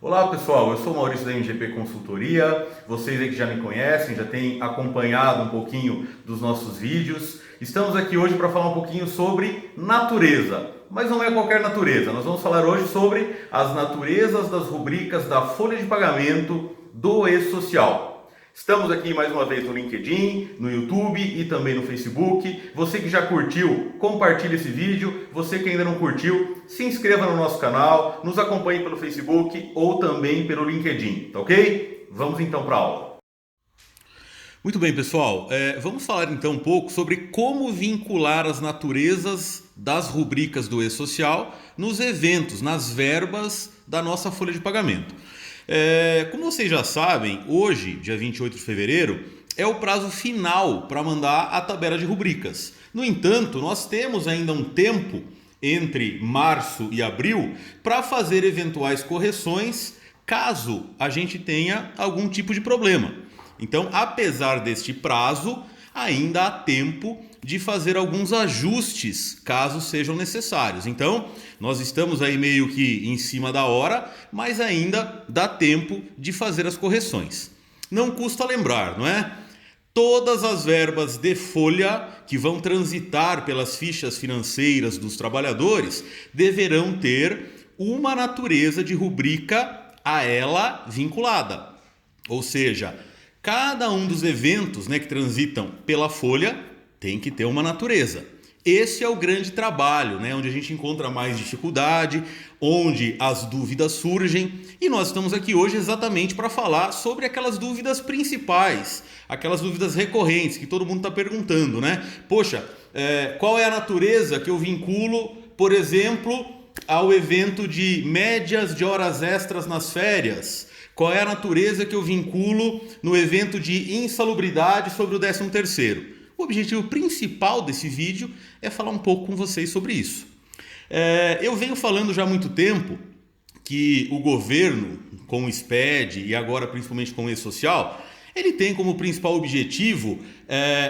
Olá pessoal, eu sou o Maurício da MGP Consultoria, vocês aí que já me conhecem, já têm acompanhado um pouquinho dos nossos vídeos. Estamos aqui hoje para falar um pouquinho sobre natureza, mas não é qualquer natureza, nós vamos falar hoje sobre as naturezas das rubricas da folha de pagamento do E-Social. Estamos aqui mais uma vez no LinkedIn, no YouTube e também no Facebook. Você que já curtiu, compartilhe esse vídeo. Você que ainda não curtiu, se inscreva no nosso canal, nos acompanhe pelo Facebook ou também pelo LinkedIn, tá ok? Vamos então para a aula. Muito bem, pessoal. Vamos falar então um pouco sobre como vincular as naturezas das rubricas do E-Social nos eventos, nas verbas da nossa folha de pagamento. Como vocês já sabem, hoje, dia 28 de fevereiro, é o prazo final para mandar a tabela de rubricas. No entanto, nós temos ainda um tempo entre março e abril para fazer eventuais correções caso a gente tenha algum tipo de problema. Então, apesar deste prazo, ainda há tempo de fazer alguns ajustes caso sejam necessários. Então, nós estamos aí meio que em cima da hora, mas ainda dá tempo de fazer as correções. Não custa lembrar, não é? Todas as verbas de folha que vão transitar pelas fichas financeiras dos trabalhadores deverão ter uma natureza de rubrica a ela vinculada. Ou seja, cada um dos eventos, que transitam pela folha tem que ter uma natureza. Esse é o grande trabalho, onde a gente encontra mais dificuldade, onde as dúvidas surgem. E nós estamos aqui hoje exatamente para falar sobre aquelas dúvidas principais, aquelas dúvidas recorrentes que todo mundo está perguntando, Poxa, qual é a natureza que eu vinculo, por exemplo, ao evento de médias de horas extras nas férias? Qual é a natureza que eu vinculo no evento de insalubridade sobre o 13º? O objetivo principal desse vídeo é falar um pouco com vocês sobre isso. Eu venho falando já há muito tempo que o governo, com o SPED e agora principalmente com o E-Social, ele tem como principal objetivo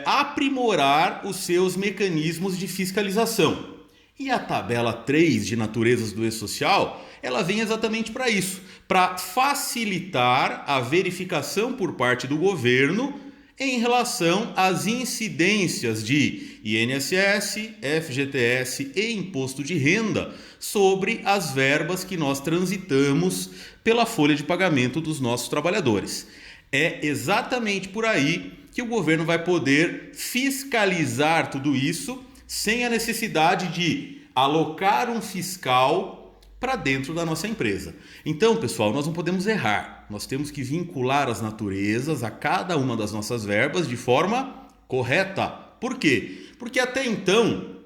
aprimorar os seus mecanismos de fiscalização. E a tabela 3 de naturezas do E-Social, ela vem exatamente para isso, para facilitar a verificação por parte do governo em relação às incidências de INSS, FGTS e Imposto de Renda sobre as verbas que nós transitamos pela folha de pagamento dos nossos trabalhadores. É exatamente por aí que o governo vai poder fiscalizar tudo isso sem a necessidade de alocar um fiscal para dentro da nossa empresa. Então, pessoal, nós não podemos errar. Nós temos que vincular as naturezas a cada uma das nossas verbas de forma correta. Por quê? Porque até então,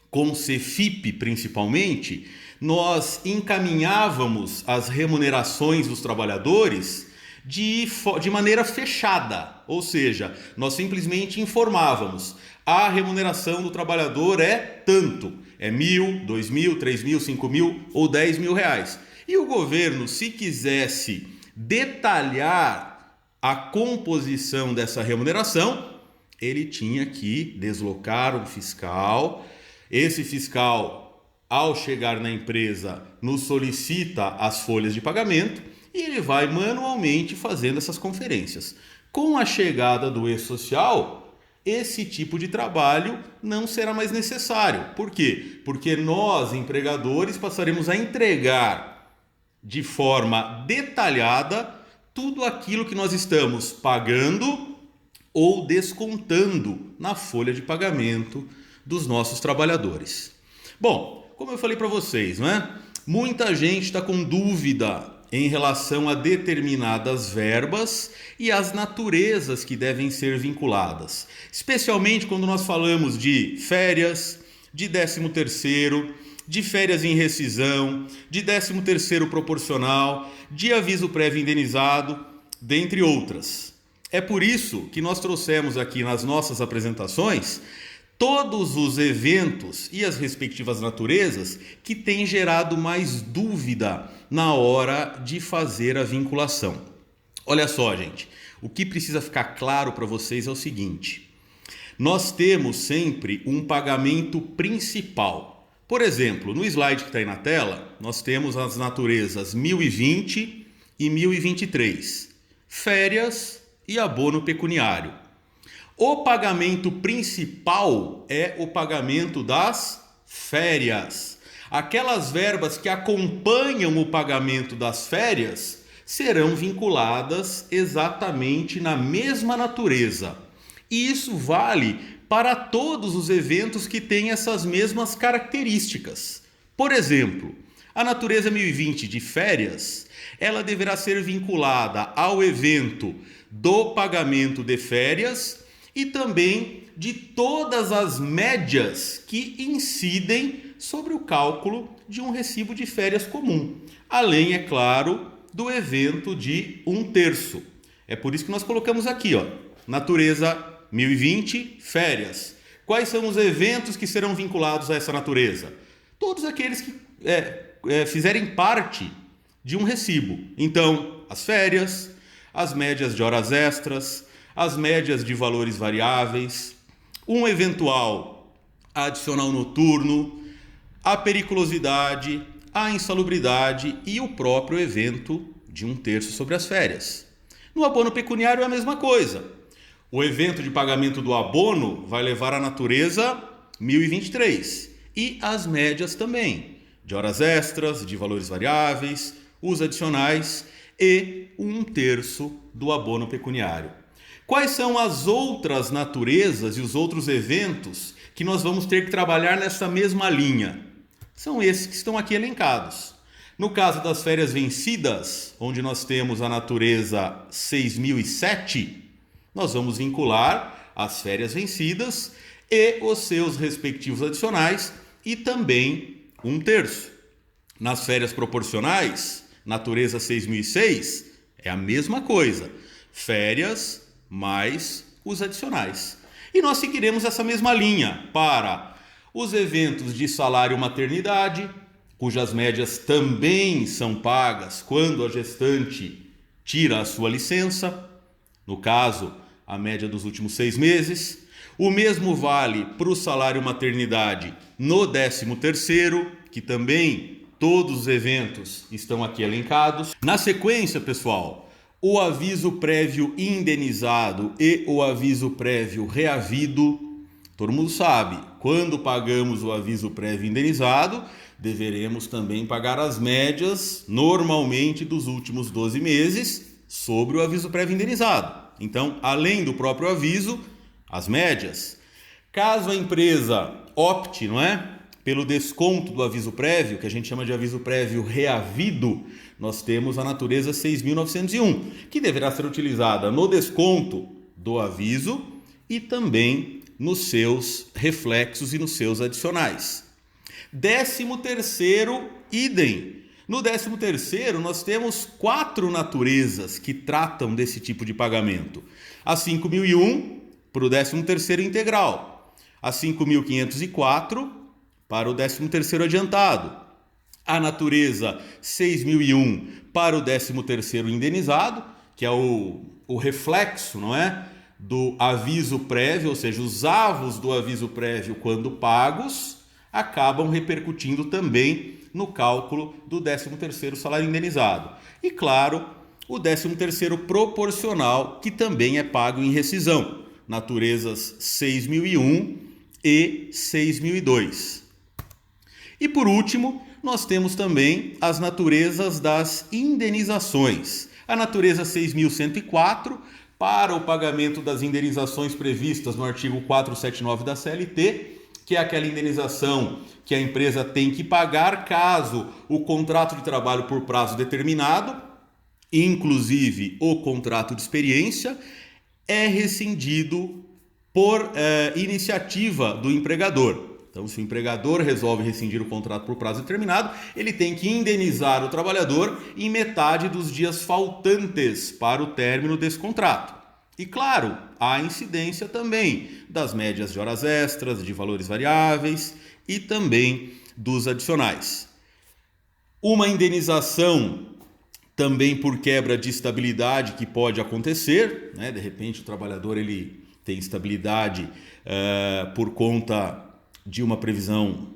com o CEFIP principalmente, nós encaminhávamos as remunerações dos trabalhadores de maneira fechada. Ou seja, nós simplesmente informávamos: a remuneração do trabalhador é tanto. É 1.000, 2.000, 3.000, 5.000 ou 10.000 reais. E o governo, se quisesse detalhar a composição dessa remuneração, ele tinha que deslocar um fiscal. Esse fiscal, ao chegar na empresa, nos solicita as folhas de pagamento e ele vai manualmente fazendo essas conferências. Com a chegada do E-Social, esse tipo de trabalho não será mais necessário. Por quê? Porque nós, empregadores, passaremos a entregar de forma detalhada tudo aquilo que nós estamos pagando ou descontando na folha de pagamento dos nossos trabalhadores. Bom, como eu falei para vocês, muita gente está com dúvida em relação a determinadas verbas e as naturezas que devem ser vinculadas. Especialmente quando nós falamos de férias, de 13º, de férias em rescisão, de 13º proporcional, de aviso prévio indenizado, dentre outras. É por isso que nós trouxemos aqui nas nossas apresentações todos os eventos e as respectivas naturezas que têm gerado mais dúvida na hora de fazer a vinculação. Olha só, gente, o que precisa ficar claro para vocês é o seguinte: nós temos sempre um pagamento principal. Por exemplo, no slide que está aí na tela, nós temos as naturezas 1020, e 1023, férias e abono pecuniário. O pagamento principal é o pagamento das férias. Aquelas verbas que acompanham o pagamento das férias serão vinculadas exatamente na mesma natureza. E isso vale para todos os eventos que têm essas mesmas características. Por exemplo, a natureza 1020 de férias, ela deverá ser vinculada ao evento do pagamento de férias e também de todas as médias que incidem sobre o cálculo de um recibo de férias comum. Além, é claro, do evento de 1/3. É por isso que nós colocamos aqui, natureza 1020, férias. Quais são os eventos que serão vinculados a essa natureza? Todos aqueles que fizerem parte de um recibo. Então, as férias, as médias de horas extras, as médias de valores variáveis, um eventual adicional noturno, a periculosidade, a insalubridade e o próprio evento de 1/3 sobre as férias. No abono pecuniário é a mesma coisa. O evento de pagamento do abono vai levar a natureza 1023 e as médias também, de horas extras, de valores variáveis, os adicionais e 1/3 do abono pecuniário. Quais são as outras naturezas e os outros eventos que nós vamos ter que trabalhar nessa mesma linha? São esses que estão aqui elencados. No caso das férias vencidas, onde nós temos a natureza 6007, nós vamos vincular as férias vencidas e os seus respectivos adicionais e também 1/3. Nas férias proporcionais, natureza 6006, é a mesma coisa. Férias mais os adicionais. E nós seguiremos essa mesma linha para os eventos de salário maternidade, cujas médias também são pagas quando a gestante tira a sua licença, no caso, a média dos últimos 6 meses. O mesmo vale para o salário maternidade no 13º, que também todos os eventos estão aqui elencados. Na sequência, pessoal, o aviso prévio indenizado e o aviso prévio reavido. Todo mundo sabe, quando pagamos o aviso prévio indenizado, deveremos também pagar as médias, normalmente dos últimos 12 meses, sobre o aviso prévio indenizado. Então, além do próprio aviso, as médias. Caso a empresa opte, pelo desconto do aviso prévio, que a gente chama de aviso prévio reavido, nós temos a natureza 6.901, que deverá ser utilizada no desconto do aviso e também nos seus reflexos e nos seus adicionais. 13º, idem. No 13º, nós temos 4 naturezas que tratam desse tipo de pagamento. A 5.001 para o 13º integral, a 5.504 para o 13º adiantado, a natureza 6.001 para o 13º indenizado, que é o reflexo, do aviso prévio, ou seja, os avos do aviso prévio quando pagos acabam repercutindo também no cálculo do 13º salário indenizado. E claro, o 13º proporcional, que também é pago em rescisão, naturezas 6.001 e 6.002. E por último, nós temos também as naturezas das indenizações. A natureza 6.104 para o pagamento das indenizações previstas no artigo 479 da CLT, que é aquela indenização que a empresa tem que pagar caso o contrato de trabalho por prazo determinado, inclusive o contrato de experiência, é rescindido por iniciativa do empregador. Então, se o empregador resolve rescindir o contrato por prazo determinado, ele tem que indenizar o trabalhador em metade dos dias faltantes para o término desse contrato. E claro, há incidência também das médias de horas extras, de valores variáveis e também dos adicionais. Uma indenização também por quebra de estabilidade que pode acontecer, de repente o trabalhador ele tem estabilidade por conta de uma previsão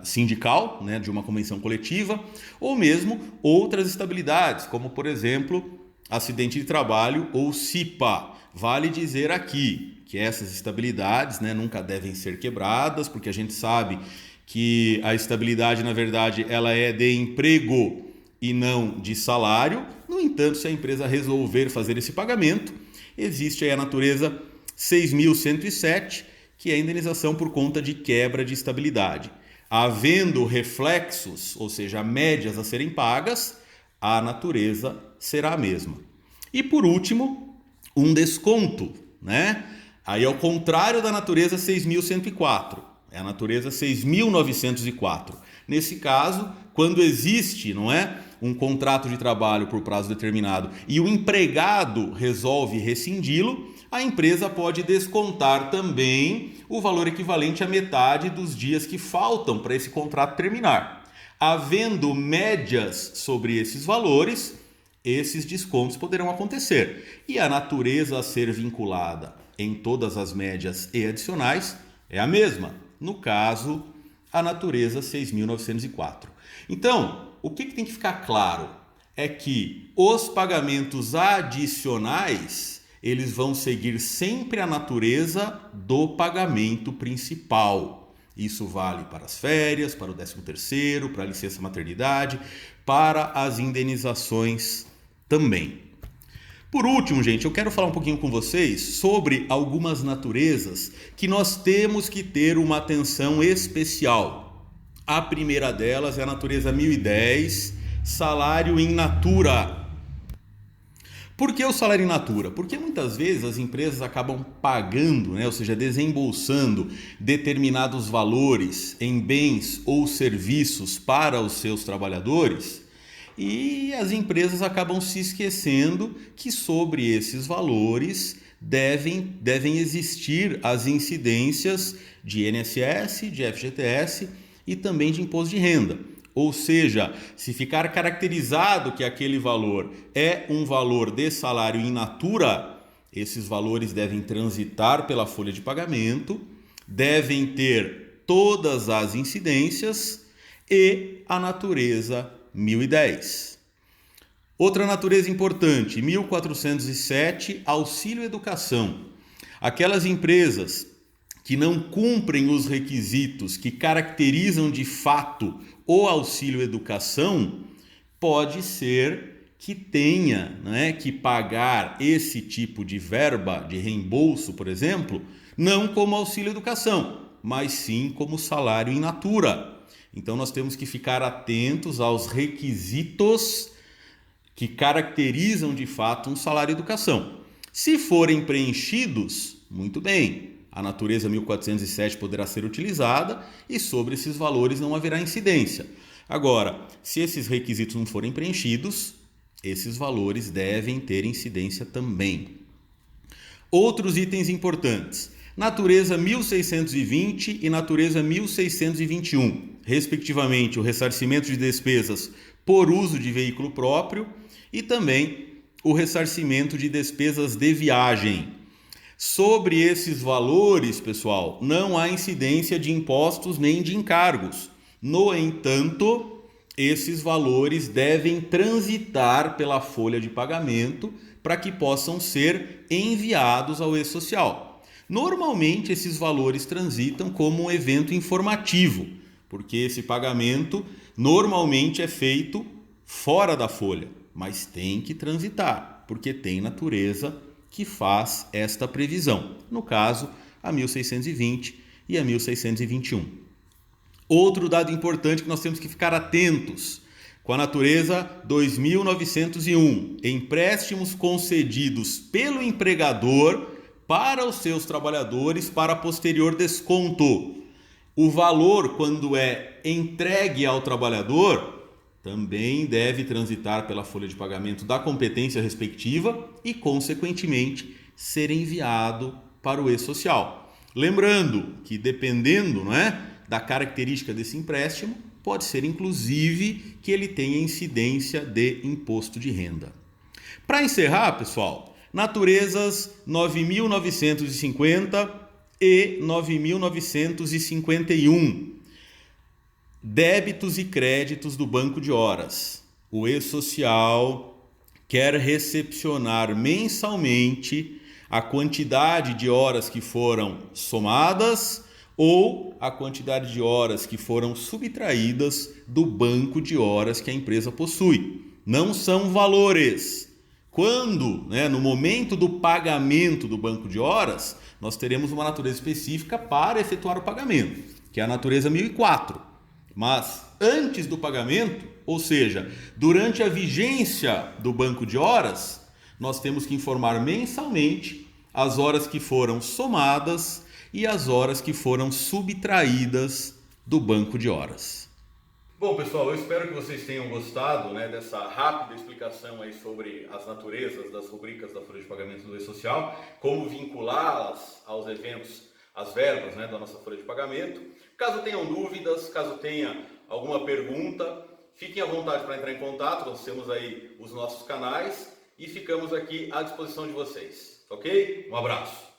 sindical, né, de uma convenção coletiva, ou mesmo outras estabilidades, como por exemplo acidente de trabalho ou CIPA. Vale dizer aqui que essas estabilidades, né, nunca devem ser quebradas, porque a gente sabe que a estabilidade, na verdade, ela é de emprego e não de salário. No entanto, se a empresa resolver fazer esse pagamento, existe aí a natureza 6.107, que é a indenização por conta de quebra de estabilidade. Havendo reflexos, ou seja, médias a serem pagas, a natureza será a mesma. E por último, um desconto, né? Aí ao contrário da natureza 6.104, é a natureza 6.904. Nesse caso, quando existe, não é, um contrato de trabalho por prazo determinado e o empregado resolve rescindi-lo, a empresa pode descontar também o valor equivalente à metade dos dias que faltam para esse contrato terminar. Havendo médias sobre esses valores, esses descontos poderão acontecer. E a natureza a ser vinculada em todas as médias e adicionais é a mesma. No caso, a natureza 6.904. Então, o que tem que ficar claro é que os pagamentos adicionais, eles vão seguir sempre a natureza do pagamento principal. Isso vale para as férias, para o 13º, para a licença maternidade, para as indenizações também. Por último, gente, eu quero falar um pouquinho com vocês sobre algumas naturezas que nós temos que ter uma atenção especial. A primeira delas é a natureza 1010, salário in natura. Por que o salário in natura? Porque muitas vezes as empresas acabam pagando, né, ou seja, desembolsando determinados valores em bens ou serviços para os seus trabalhadores, e as empresas acabam se esquecendo que sobre esses valores devem existir as incidências de INSS, de FGTS e também de imposto de renda. Ou seja, se ficar caracterizado que aquele valor é um valor de salário in natura, esses valores devem transitar pela folha de pagamento, devem ter todas as incidências e a natureza 1010. Outra natureza importante, 1407, auxílio educação. Aquelas empresas que não cumprem os requisitos que caracterizam de fato o auxílio educação, pode ser que tenha, né, que pagar esse tipo de verba de reembolso, por exemplo, não como auxílio educação, mas sim como salário in natura. Então nós temos que ficar atentos aos requisitos que caracterizam de fato um salário educação. Se forem preenchidos, muito bem, a natureza 1407 poderá ser utilizada e sobre esses valores não haverá incidência. Agora, se esses requisitos não forem preenchidos, esses valores devem ter incidência também. Outros itens importantes: natureza 1620 e natureza 1621, respectivamente o ressarcimento de despesas por uso de veículo próprio e também o ressarcimento de despesas de viagem. Sobre esses valores, pessoal, não há incidência de impostos nem de encargos. No entanto, esses valores devem transitar pela folha de pagamento para que possam ser enviados ao E-Social. Normalmente, esses valores transitam como um evento informativo, porque esse pagamento normalmente é feito fora da folha, mas tem que transitar, porque tem natureza que faz esta previsão. No caso, a 1620 e a 1621. Outro dado importante que nós temos que ficar atentos: com a natureza 2901, empréstimos concedidos pelo empregador para os seus trabalhadores para posterior desconto. O valor, quando é entregue ao trabalhador, também deve transitar pela folha de pagamento da competência respectiva e, consequentemente, ser enviado para o E-Social. Lembrando que, dependendo, não é, da característica desse empréstimo, pode ser, inclusive, que ele tenha incidência de imposto de renda. Para encerrar, pessoal, naturezas 9.950 e 9.951. débitos e créditos do banco de horas. O E-Social quer recepcionar mensalmente a quantidade de horas que foram somadas ou a quantidade de horas que foram subtraídas do banco de horas que a empresa possui. Não são valores. Quando, no momento do pagamento do banco de horas, nós teremos uma natureza específica para efetuar o pagamento, que é a natureza 1004. Mas antes do pagamento, ou seja, durante a vigência do banco de horas, nós temos que informar mensalmente as horas que foram somadas e as horas que foram subtraídas do banco de horas. Bom, pessoal, eu espero que vocês tenham gostado dessa rápida explicação aí sobre as naturezas das rubricas da folha de pagamento do E-Social, como vinculá-las aos eventos, às verbas da nossa folha de pagamento. Caso tenham dúvidas, caso tenha alguma pergunta, fiquem à vontade para entrar em contato, nós temos aí os nossos canais e ficamos aqui à disposição de vocês, ok? Um abraço!